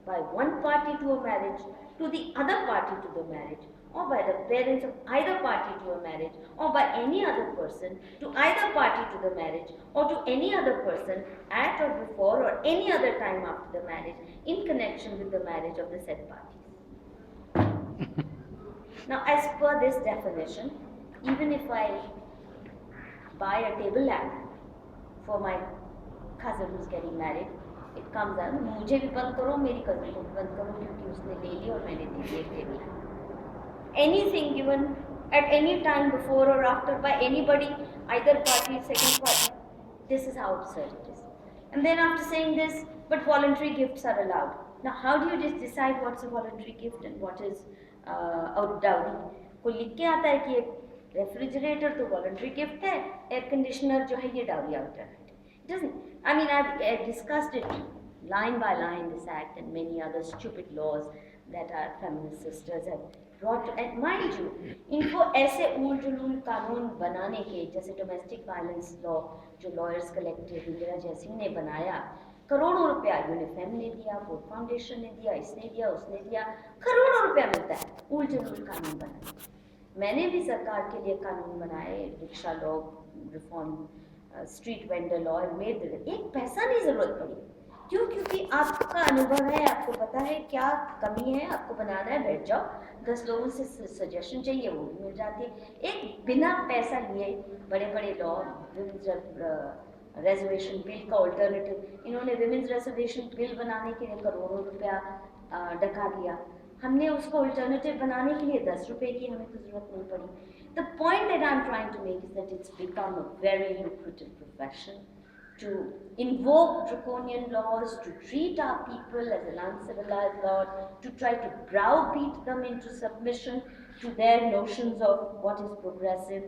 by one party to a marriage to the other party to the marriage, or by the parents of either party to a marriage, or by any other person to either party to the marriage, or to any other person at or before or any other time after the marriage in connection with the marriage of the said parties. Now, as per this definition, even if I buy a table lamp for my cousin who's getting married, it comes out, मुझे भी बंद करो, मेरी cousin को भी बंद करो, क्योंकि उसने ले ली और मैंने दी एक table lamp. Anything given at any time before or after by anybody, either party, second party, this is how absurd it is. And then after saying this, but voluntary gifts are allowed. Now, how do you just decide what's a voluntary gift and what is dowry? कोई लिख के आता है कि refrigerator तो voluntary gift है, air conditioner जो है ये dowry alternate. It doesn't. I mean, I've discussed it line by line, this act and many other stupid laws that our feminist sisters have brought to, and mind you, इनको ऐसे ऊल जुलूल कानून बनाने के, जैसे domestic violence law जो lawyers collective Indira Jaisingh ने बनाया, करोड़ों रुपया यूनिफेम ने दिया, फूड फाउंडेशन ने दिया, इसने दिया, उसने दिया, करोड़ों रुपया मिलता है ऊल जुलूल कानून बनाने। मैंने भी सरकार के लिए कानून बनाए, rickshaw law reform, street vendor law, made एक पैसा नहीं जरूरत पड़ी। क्यों? क्योंकि आपका अनुभव है, आपको पता है क्या कमी है, आपको बनाना है, बैठ जाओ, 10 लोगों से सजेशन चाहिए वो भी मिल जाती है। एक बिना पैसा लिए बड़े बड़े लॉ, रिजर्वेशन बिल का ऑल्टरनेटिव, इन्होंने विमेंस रिजर्वेशन बिल बनाने के लिए करोड़ों रुपया डका दिया, हमने उसको अल्टरनेटिव बनाने के लिए 10 रुपए की हमें तो जरूरत नहीं पड़ी। The point that I'm trying to make is that it's become a very lucrative profession to invoke draconian laws, to treat our people as an uncivilized lot, to try to browbeat them into submission, to their notions of what is progressive.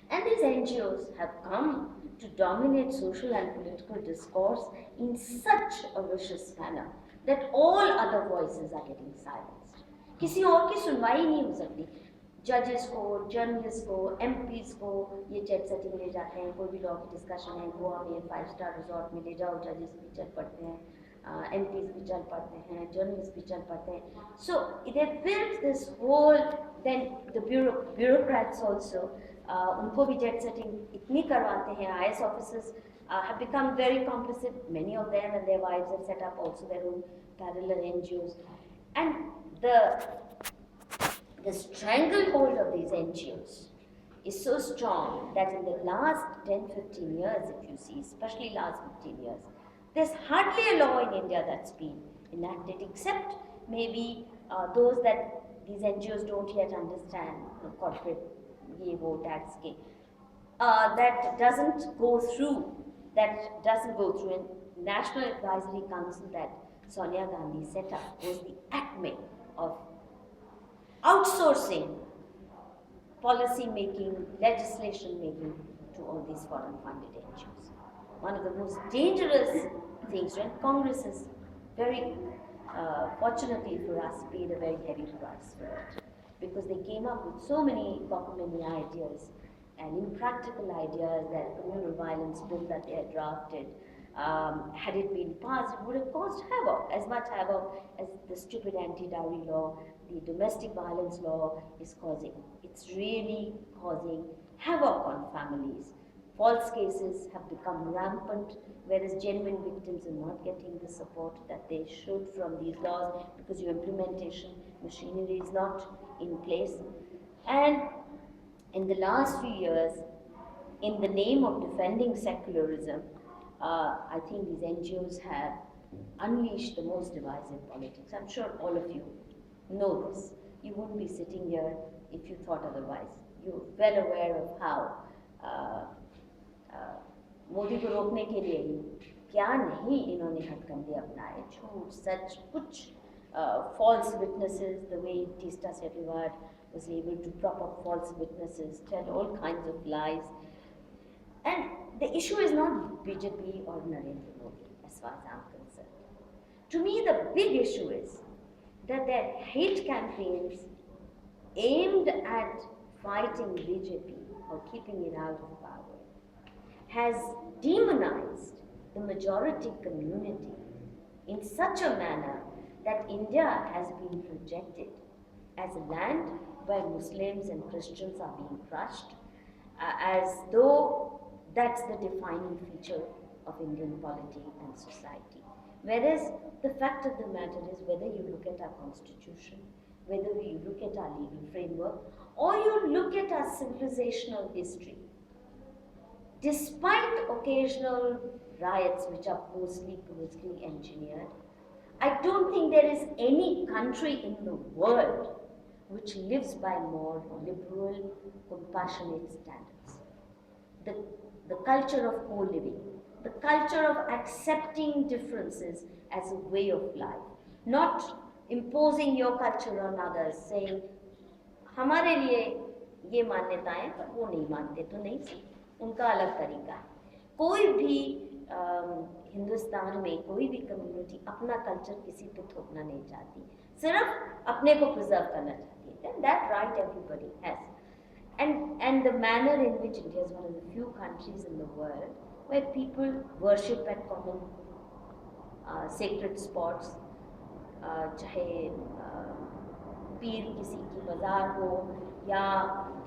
And these NGOs have come to dominate social and political discourse in such a vicious manner that all other voices are getting silenced. किसी और की सुनवाई नहीं हो सकती. जजेस को, journalist को, एमपीज को ये जेट सेटिंग ले जाते हैं. कोई भी लॉ की डिस्कशन है गोवा में 5 स्टार रिजॉर्ट में ले जाओ, जजेस भी चल पड़ते हैं, एमपीज भी चल पड़ते हैं, जर्नलिस्ट भी चल पड़ते हैं. So they filled this hole. Then the bureaucrats also, उनको भी जेट सेटिंग इतनी करवाते हैं. IAS officers have become very complicit. Many of them and their wives have set up also their own parallel NGOs. And the stranglehold of these NGOs is so strong that in the last 10-15 years, if you see, especially last 15 years, there's hardly a law in India that's been enacted, except maybe those that these NGOs don't yet understand, corporate ye wo tax ke, that doesn't go through. And National Advisory Council that Sonia Gandhi set up was the acme of outsourcing policy making, legislation making to all these foreign funded NGOs. One of the most dangerous things, and Congress has very fortunately for us paid a very heavy price for it, because they came up with so many cockamamie ideas and impractical ideas. That communal violence bill that they had drafted, had it been passed, it would have caused havoc, as much havoc as the stupid anti-dowry law, the domestic violence law is causing. It's really causing havoc on families. False cases have become rampant, whereas genuine victims are not getting the support that they should from these laws, because your implementation machinery is not in place. And in the last few years, in the name of defending secularism, I think these NGOs have unleashed the most divisive politics. I'm sure all of you know this. You wouldn't be sitting here if you thought otherwise. You're well aware of how Modi को रोकने के लिए ही क्या नहीं इन्होंने हथकंडे अपनाए. झूठ, सच, कुछ false witnesses, the way Teesta Setalvad was able to prop up false witnesses, tell all kinds of lies. And the issue is not BJP or Narendra Modi, as far as I'm concerned. To me, the big issue is that their hate campaigns aimed at fighting BJP or keeping it out of power has demonized the majority community in such a manner that India has been projected as a land where Muslims and Christians are being crushed, as though that's the defining feature of Indian polity and society. Whereas the fact of the matter is, whether you look at our constitution, whether you look at our legal framework, or you look at our civilizational history, despite occasional riots which are mostly politically engineered, I don't think there is any country in the world which lives by more liberal, compassionate standards. The culture of co-living, the culture of accepting differences as a way of life, not imposing your culture on others, saying, हमारे लिए ये मान्यताएं पर वो नहीं मानते तो नहीं सही, उनका अलग तरीका है. कोई भी हिंदुस्तान में कोई भी कम्युनिटी अपना कल्चर किसी पे थोपना नहीं चाहती, सिर्फ अपने को प्रिजर्व करना चाहती है. Then that right everybody has. And the manner in which India is one of the few countries in the world where people worship at common sacred spots, चाहे पीर किसी की मज़ार हो या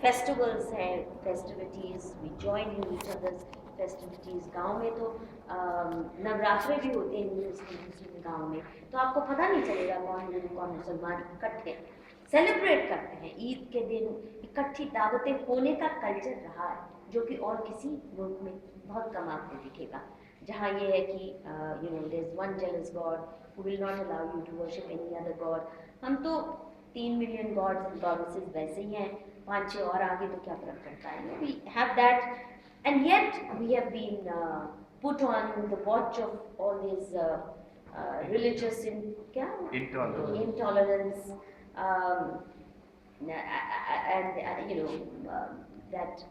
festivals हैं, festivities, we join in each other's festivities. गांव में तो नवरात्रे भी होते हैं मुस्लिम गांव में, तो आपको पता नहीं चलेगा कौन हिंदू कौन मुसलमान इकट्ठे सेलिब्रेट करते हैं. ईद के दिन इकट्ठी दावतें होने का कल्चर रहा है, जो कि और किसी मुल्क में बहुत कम आपको दिखेगा, जहाँ ये है कि there is one jealous God who will not allow you to worship any other God. हम तो 3 million gods and goddesses वैसे ही हैं, 5-6 और आगे तो क्या फर्क पड़ता है. We have that, and yet we have been put on the watch of all these religious intolerance, and that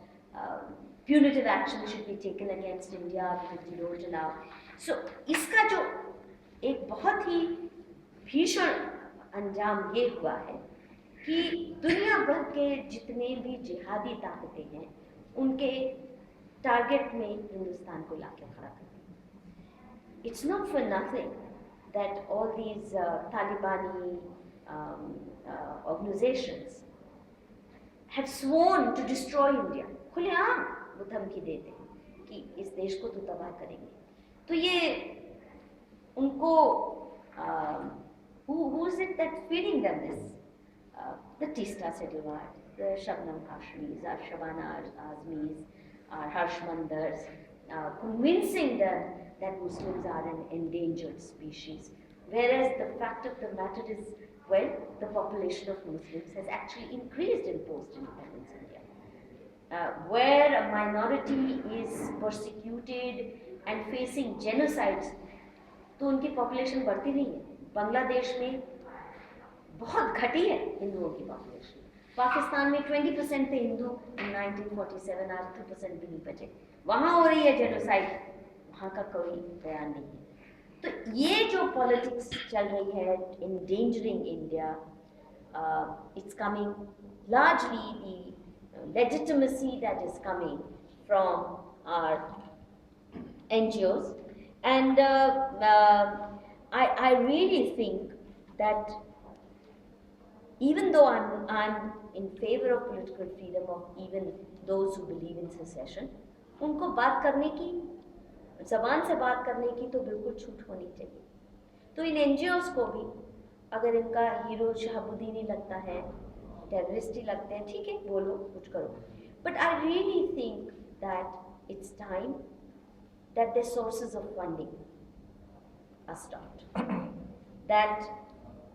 punitive action should be taken against India because you don't allow. So इसका जो एक बहुत ही भीषण अंजाम ये हुआ है कि दुनिया भर के जितने भी जिहादी ताकतें हैं उनके टारगेट में हिंदुस्तान को लाके खड़ा कर दिया. It's not for nothing that all these Talibani organizations have sworn to destroy India. खुलेआम वो धमकी देते हैं कि इस देश को तो तबाह करेंगे. तो ये उनको who is it that's feeding them this? The Teesta Setalvad, the Shabnam Hashmis, our Shabana Azmis, our Harsh Mandars, convincing them that Muslims are an endangered species. Whereas the fact of the matter is, well, the population of Muslims has actually increased in post-independence India. Where a minority is persecuted and facing genocides, तो उनकी population बढ़ती नहीं है. बांग्लादेश में बहुत घटी है हिंदुओं की पॉपुलेशन. पाकिस्तान में 20% थे हिंदू in 1947, आज 2% भी नहीं बचे. वहाँ हो रही है जेनोसाइड, वहाँ का कोई बयान नहीं है. तो ये जो पॉलिटिक्स चल रही है endangering India, it's coming largely the legitimacy that is coming from our NGOs. And I really think that even though I'm in favor of political freedom of even those who believe in secession, उनको बात करने की, ज़बान से बात करने की तो बिल्कुल छूट होनी चाहिए. तो इन NGOs को भी अगर इनका हीरो शहाबुद्दीन ही लगता है, टेररिस्ट ही लगते हैं, ठीक है, बोलो, कुछ करो. But I really think that it's time that their sources of funding are stopped. That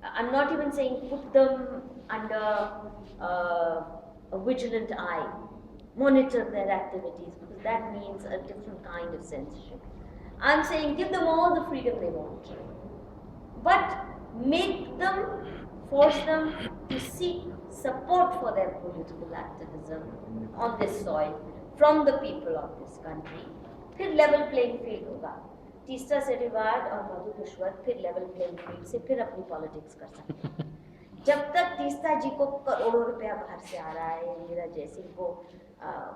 I'm not even saying put them under a vigilant eye, monitor their activities, because that means a different kind of censorship. I'm saying give them all the freedom they want, but make them, force them to seek support for their political activism on this soil from the people of this country. फिर level playing field होगा. तीस्ता सेटलवाड और मधु कुशवत फिर level playing field से फिर अपनी politics कर सकते हैं. जब तक तीस्ता जी को करोड़ों रुपया बाहर से आ रहा है, इंदिरा जयसिंह को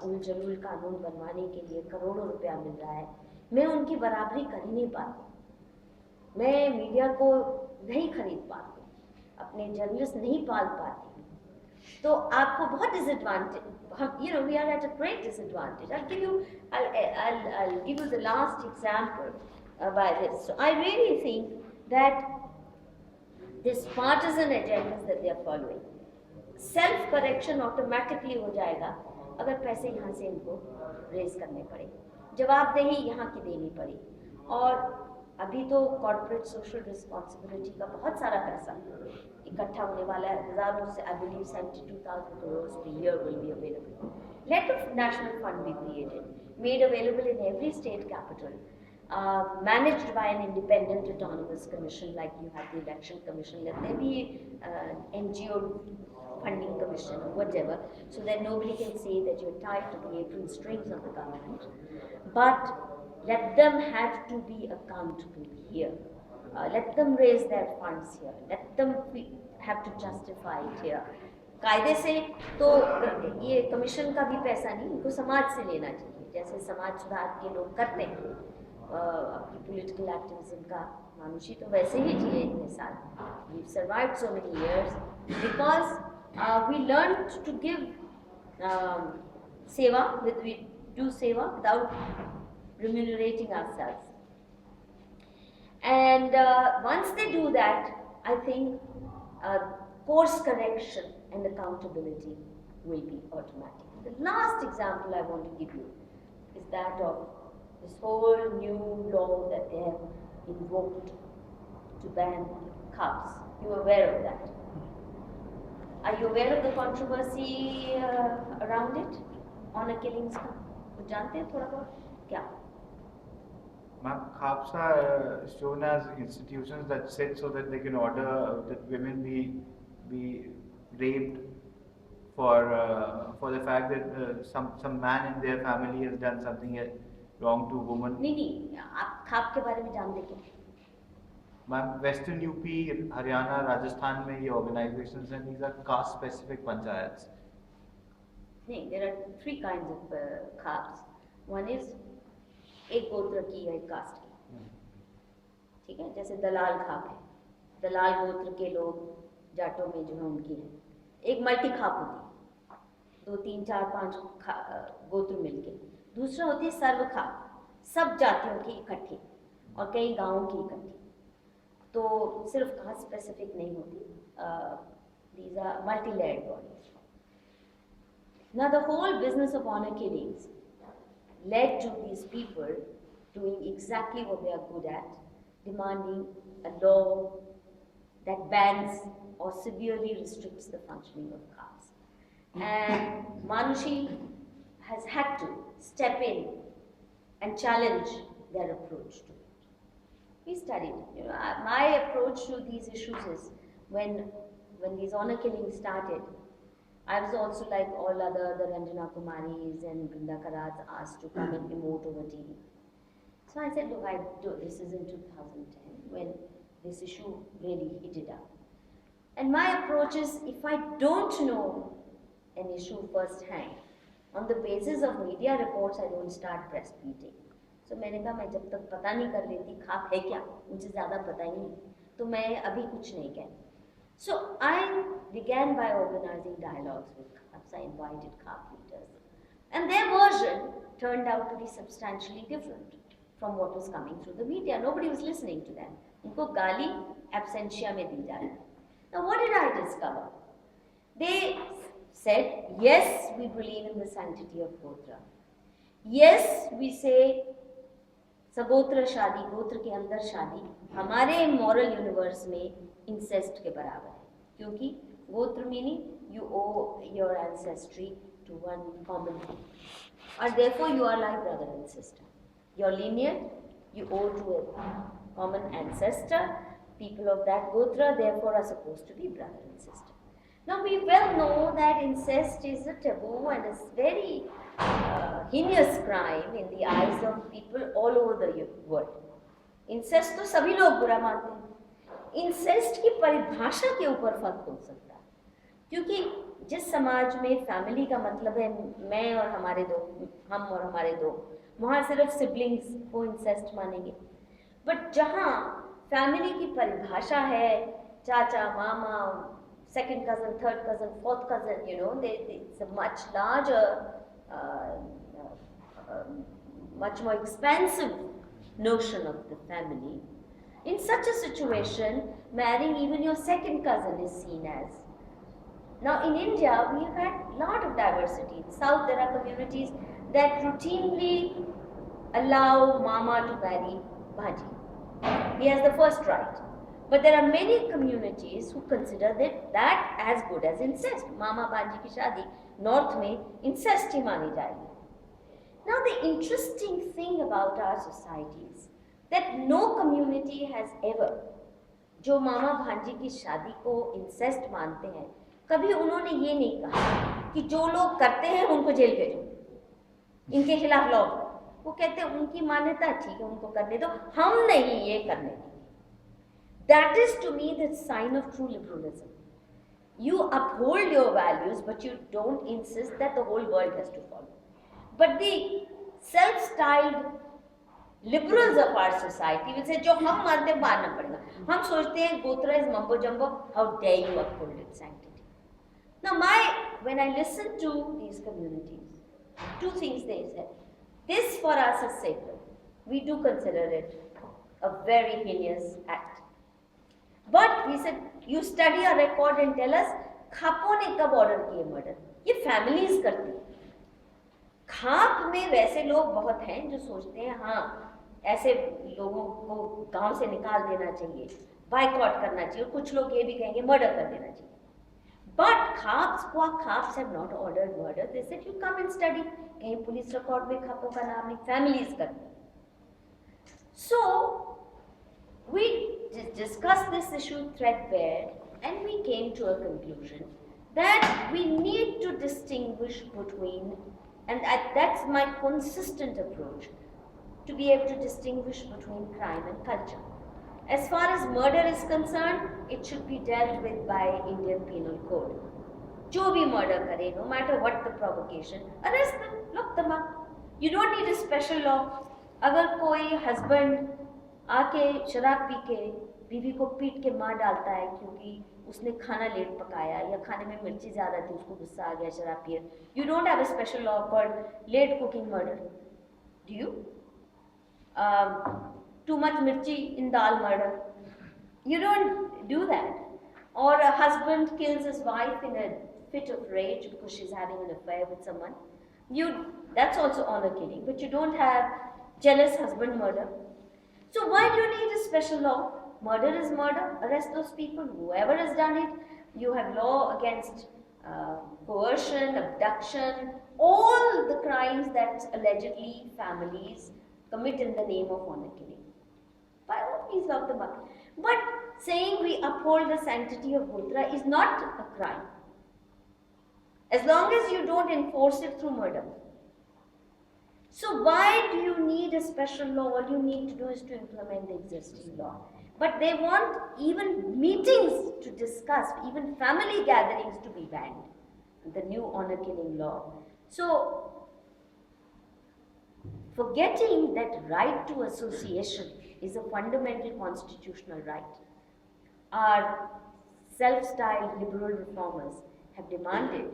उल जलूल कानून बनवाने के लिए करोड़ों रुपया मिल रहा है, मैं उनकी बराबरी कर ही नहीं पाती. मैं मीडिया को नहीं खरीद पाती, अपने जर्नलिस्ट नहीं पाल पाती. तो आपको बहुत disadvantage, we are at a great disadvantage. I'll give you the last example by this. So I really think that this partisan agendas that they are following, self correction automatically हो जाएगा अगर पैसे यहाँ से इनको रेज करने पड़े, जवाबदेही यहाँ की देनी पड़ी. और अभी तो कॉर्पोरेट सोशल रिस्पॉन्सिबिलिटी का बहुत सारा पैसा इकट्ठा होने वाला है. हजारों से, I believe 72,000 crores per year will be available. Let a national fund be created, made available in every state capital, managed by an independent autonomous commission like you have the election commission. Let there be NGO funding commission or whatever, so that nobody can say that you're tied to the apron strings of the government. But let them have to be accountable here. Let them raise their funds here. Let them have to justify it here. कायदे से तो ये commission का भी पैसा नहीं, इनको समाज से लेना चाहिए, जैसे समाज सुधार के लोग करते हैं अपनी पॉलिटिकल एक्टिविज्म का. मानुषी तो वैसे ही जिए इतने साल. We've survived so many years because we learned to give seva. We do seva without remunerating ourselves. And once they do that, I think course correction and accountability will be automatic. The last example I want to give you is that of this whole new law that they have invoked to ban cows. You are aware of that? Are you aware of the controversy around it? Honor killings का कुछ जानते हैं थोड़ा बहुत क्या? Ma'am, CAPS are shown as institutions that sit so that they can order that women be raped for the fact that some man in their family has done something wrong to woman. नहीं, आप खाप के बारे में जानते क्या? Ma'am western UP, Haryana, Rajasthan में ये organisations हैं, these are caste specific panchayat. नहीं, there are three kinds of khaps. One is एक गोत्र की या एक कास्ट की, ठीक है, जैसे दलाल खाप है, दलाल गोत्र के लोग जाटों में जो है उनकी है. एक मल्टी खाप होती है, 2, 3, 4, 5 गोत्र मिलके. दूसरा होती है सर्व खाप, सब जातियों की इकट्ठी और कई गांवों की इकट्ठी. तो सिर्फ कास्ट स्पेसिफिक नहीं होती, these are multi-layered bodies. Now the whole business of honor killings led to these people doing exactly what they are good at, demanding a law that bans or severely restricts the functioning of castes. And Manushi has had to step in and challenge their approach to it. We studied, my approach to these issues is when these honor killings started, I was also like all the Ranjana Kumaris and Brinda Karats asked to come and emote over TV. So I said, look, this is in 2010 when this issue really heated up. And my approach is, if I don't know an issue firsthand, on the basis of media reports, I don't start press beating. So मैंने कहा मैं जब तक पता नहीं कर लेती खाप है क्या, मुझे ज़्यादा पता ही नहीं, तो मैं अभी कुछ नहीं कहती. So I began by organizing dialogues with Khaps. I invited Khap leaders. And their version turned out to be substantially different from what was coming through the media. Nobody was listening to them. उनको गाली absentia में दी जा रही. Now what did I discover? They said, yes, we believe in the sanctity of Gotra. Yes, we say सगोत्र शादी, गोत्र के अंदर शादी हमारे मॉरल यूनिवर्स में इंसेस्ट के बराबर है, क्योंकि gotra meaning you owe your ancestry to one common thing, और therefore you are like brother and sister. Your lineage you owe to a common ancestor. People of that gotra therefore are supposed to be brother and sister. Now we well know that incest is a taboo and is very heinous crime in the eyes of people all over the world. Incest तो सभी लोग बुरा मानते हैं. Incest की परिभाषा के ऊपर फर्क हो सकता है, क्योंकि जिस समाज में फैमिली का मतलब है मैं और हमारे दो, हम और हमारे दो, वहाँ सिर्फ सिबलिंग्स को इंसेस्ट मानेंगे. बट जहाँ फैमिली की परिभाषा है चाचा, मामा, second cousin, third cousin, fourth cousin, it's a much larger, much more expansive notion of the family. In such a situation, marrying even your second cousin is seen as. Now in India, we have had a lot of diversity. In South, there are communities that routinely allow mama to marry bhaji. He has the first right. But there are many communities who consider that as good as incest. Mama bhaji ki shadi, north mein incest hi mani jayegi. Now the interesting thing about our society is that no community has ever, जो मामा भांजी की शादी को incest मानते हैं, कभी उन्होंने ये नहीं कहा कि जो लोग करते हैं उनको जेल भेजो, इनके खिलाफ लॉ. वो कहते हैं उनकी मान्यता ठीक है, उनको करने दो, हम नहीं ये करने देंगे. That is to me the sign of true liberalism. You uphold your values, but you don't insist that the whole world has to follow. But the self-styled liberals of our society will say, जो हम मानते हैं मानना पड़ेगा. हम सोचते हैं गोत्रा is mumbo jumbo. How dare you uphold its sanctity? Now, when I listen to these communities, two things they said. This for us is sacred. We do consider it a very heinous act. But we said, you study our record and tell us, खापों ने कब order किए murder? ये families करती हैं. खाप में वैसे लोग बहुत हैं जो सोचते हैं हाँ ऐसे लोगों को गांव से निकाल देना चाहिए, बाइकआउट करना चाहिए. कुछ लोग ये भी कहेंगे मर्डर कर देना चाहिए. But Khaps have not ordered murder. They said you come and study. कहीं पुलिस रिकॉर्ड में खापों का नाम नहीं, फैमिलीज करती. So we discussed this issue threadbare and we came to a conclusion that we need to distinguish between, and that's my consistent approach, to be able to distinguish between crime and culture. As far as murder is concerned, it should be dealt with by Indian Penal Code. जो भी murder करे, no matter what the provocation, arrest them, lock them up. You don't need a special law. अगर कोई husband आके शराब P के बीवी को पीट के मार डालता है क्योंकि उसने खाना लेट पकाया या खाने में मिर्ची ज़्यादा थी, उसको गुस्सा आ गया, शराब पिए, you don't have a special law called late cooking murder, do you? Too much mirchi in dal murder. You don't do that. Or a husband kills his wife in a fit of rage because she's having an affair with someone. That's also honor killing, but you don't have jealous husband murder. So why do you need a special law? Murder is murder. Arrest those people, whoever has done it. You have law against coercion, abduction, all the crimes that allegedly families commit in the name of honor killing. By all means, lock them up. But saying we uphold the sanctity of Gotra is not a crime, as long as you don't enforce it through murder. So why do you need a special law? All you need to do is to implement the existing law. But they want even meetings to discuss, even family gatherings to be banned, the new honor killing law. So forgetting that right to association is a fundamental constitutional right, our self-styled liberal reformers have demanded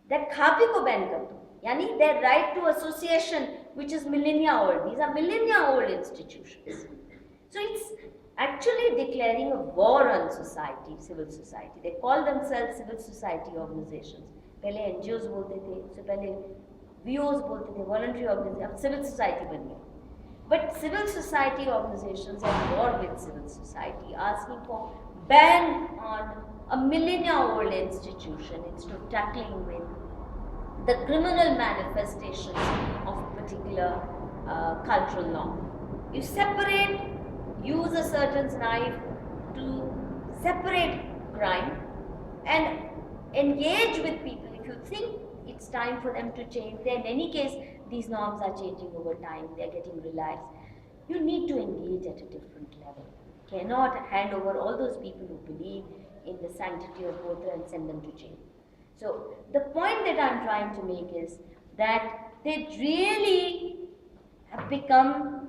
that khapi ko ban kar do, yani their right to association, which is millennia old. These are millennia old institutions. So it's actually declaring a war on society, civil society. They call themselves civil society organizations. पहले NGOs बोलते थे, उससे पहले VOs बोलते थे, voluntary organizations, अब civil society बन गया. But civil society organizations are war with civil society, asking for ban on a millennia-old institution instead of tackling with the criminal manifestations of particular cultural norm. You separate, use a certain knife to separate crime and engage with people. If you think it's time for them to change, then in any case, these norms are changing over time, they are getting relaxed. You need to engage at a different level. You cannot hand over all those people who believe in the sanctity of Gotra and send them to jail. So the point that I'm trying to make is that they really have become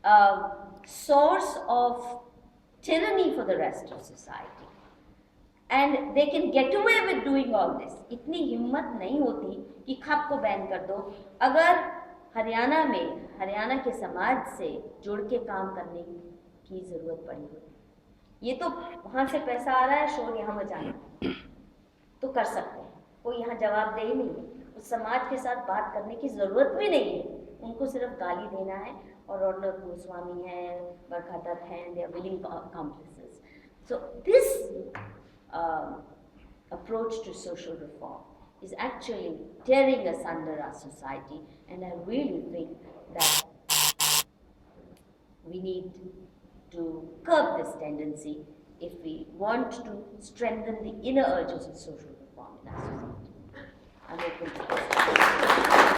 a source of tyranny for the rest of society. And they can get away with doing all this. इतनी हिम्मत नहीं होती कि खप को ban कर दो, अगर हरियाणा में हरियाणा के समाज से जुड़ के काम करने की ज़रूरत पड़ी होती। ये तो वहाँ से पैसा आ रहा है, शोर यहाँ मचाना तो कर सकते हैं, कोई यहाँ जवाबदेही नहीं है, उस समाज के साथ बात करने की ज़रूरत भी नहीं है, उनको सिर्फ गाली देना है। और अर्णब गोस्वामी हैं, बरखा दत्त हैं, they are willing accomplices. So this approach to social reform is actually tearing asunder our society, and I really think that we need to curb this tendency if we want to strengthen the inner urges of social reform in our society. I'm open to